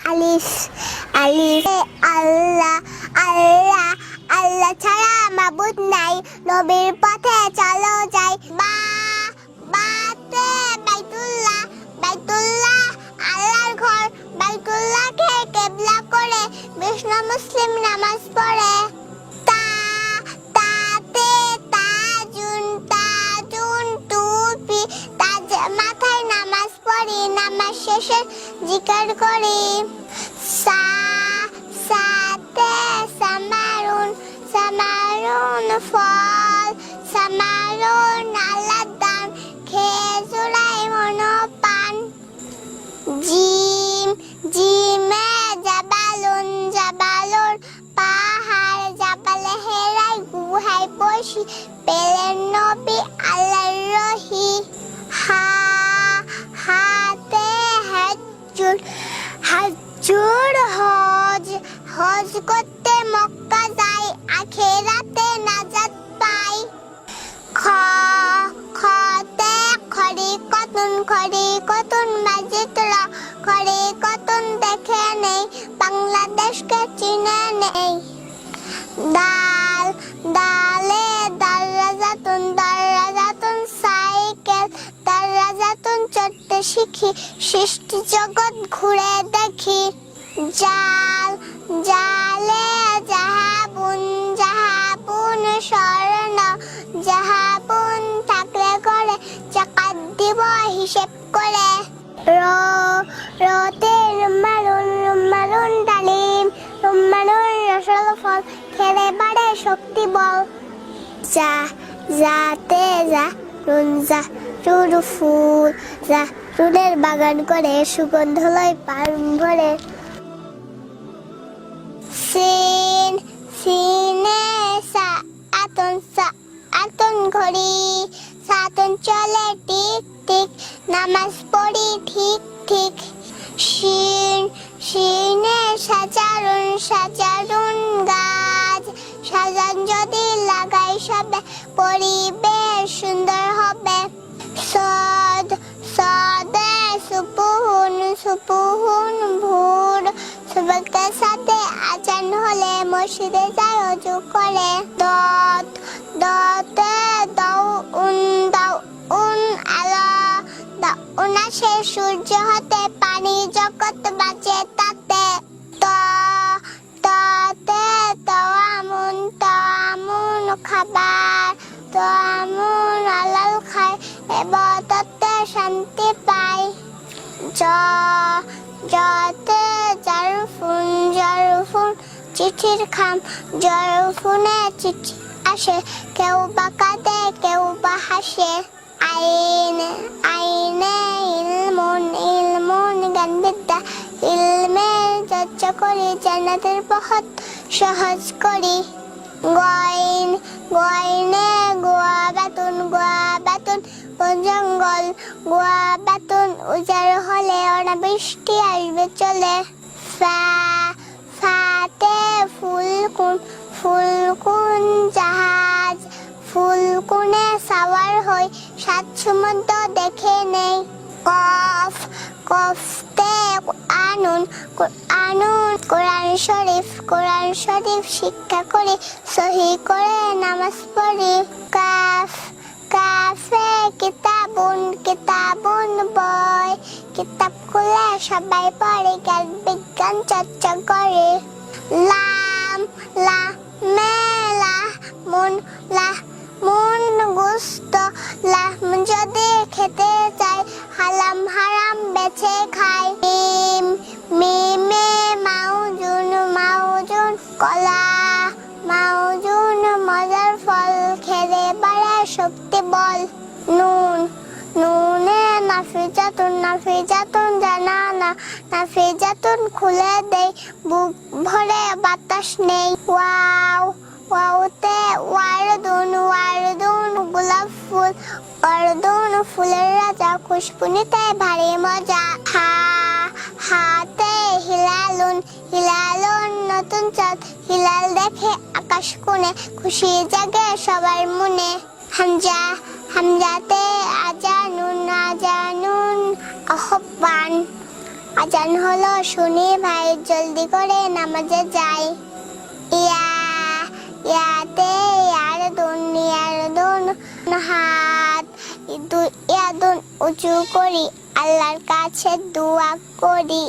আলিফ আলিফ আল্লাহ আল্লাহ আল্লাহ ছাড়া মাবুদ নাই, নবীর পথে চলো যাই। বা বাতে বাইতুল্লাহ বাইতুল্লাহ আল্লাহর ঘর, বাইতুল্লাহকে কিবলা করে বিষ্ণু মুসলিম নামাজ পড়ে। তা তাতে তাজুন তাজুন টুপি, তাজ মাথায় নামাজ পড়ি, নামাজ শেষে জিকির করি। সা সাতে সামারুন সামারুন ফল, সামারুন আল্লাহর দান, খেজুরাই মনোপান। জিম জিমে জাবালুন জাবালুন পাহাড়, জাবালে হেরাই গুহায় বসি, পেলেন নবী আল্লাহর রহি। হা হাতে হাজ্জুর হাজ্জুর হজ, হজ করতে মক্কা যাই, আখিরাতে নাজাত পাই। খ খতে খড়ি কতন মাজিদ খড়ি কতন দেখে নেই, বাংলাদেশকে চিনে নেই। দাল দালে দারাজাতুন সাইকেল, দারাজাতুন চড়তে শিখি, সৃষ্টি জগৎ ঘুরে দেখি। জাল জালে জাহাবুন জাহাবুন স্বর্ণ, জাহাবুন থাকলে করে জাকাত দিব হিসেব করে। রতে রুমালুন ডালিম, রুমালুন রসল ফল, খেলে বাড়ে শক্তি বল। যা যাতে যা রুর ফুল, যা রুলের বাগান করে সুগন্ধ লয় পান ভরে। সিন সিনে আতন ঘড়ি, সাতন চলে টিক টিক, নামাজ পড়ি ঠিক ঠিক। শিন শিনে সাজারুন গাছ, সাজান যদি লাগাই সবে, পরিবেশ সুন্দর হবে। সদ সদে সুপুহুন ভোর, সবাইকে সাথে আজান হলে মসজিদে যায় ওযু করে। দতে দাউন আলা, দাউন আসে সূর্য হতে, পানি জগৎ বাঁচে তাতে। তাতে তাওয়ামুন খাবার, তাওয়ামুন আলাল খায়, ইবাদতে শান্তি পায়। জতে জারফুন চিঠির খাম, জারফুনে চিঠি আসে, কেউ বা কাঁদে কেউ বা হাসে। আইনে ইলমুন জ্ঞান বিদ্যা, ইলমের চর্চা করি, জান্নাতের পথ সহজ করি। গয়নে গোয়া বাতুন বন জঙ্গল, গোয়া বাতুন উজাড় হলে অনাবৃষ্টি আসবে চলে। ফাতে ফুলকুন জাহাজ, ফুলকুনে সাওয়ার হই, সাত সমুদ্র দেখে নেই। কফতে কোরআন শরীফ শিক্ষা করি, সহি করে নামাজ পড়ি। কাফে কিতাবুন বই, কিতাব খুলে সবাই পড়ে, জ্ঞান বিজ্ঞান চর্চা করে। লাহমুন গোস্ত, লাহম যদি খেতে চাই, হালাম হারাম বেছে খাই। মিমে মাউজুন কলা, মাউজুন মজার ফল, খেলে বাড়ায় শক্তি বল। নুনে নাফিজাতুন জানানা, নাফিজাতুন খুলে দেয়, বুক ভরে বাতাস নেই। ওয়াওতে ওয়ারদুন গোলাপ ফুল, অর্দুন ফুলের রাজা, খুশবুনিতে ভারী মজা। হাতে হিলালুন নতুন চাঁদ, হিলাল দেখে আকাশ কোণে, খুশি জাগে সবার মনে। হামজাতে আজানুন আহ্বান, আজান হলো শুনি ভাই জলদি করে নামাজে যাই। ইয়া ইয়াতে ইয়ারদুন হাত দুই ইয়াদুন উঁচু করি, আল্লাহর কাছে দোয়া করি।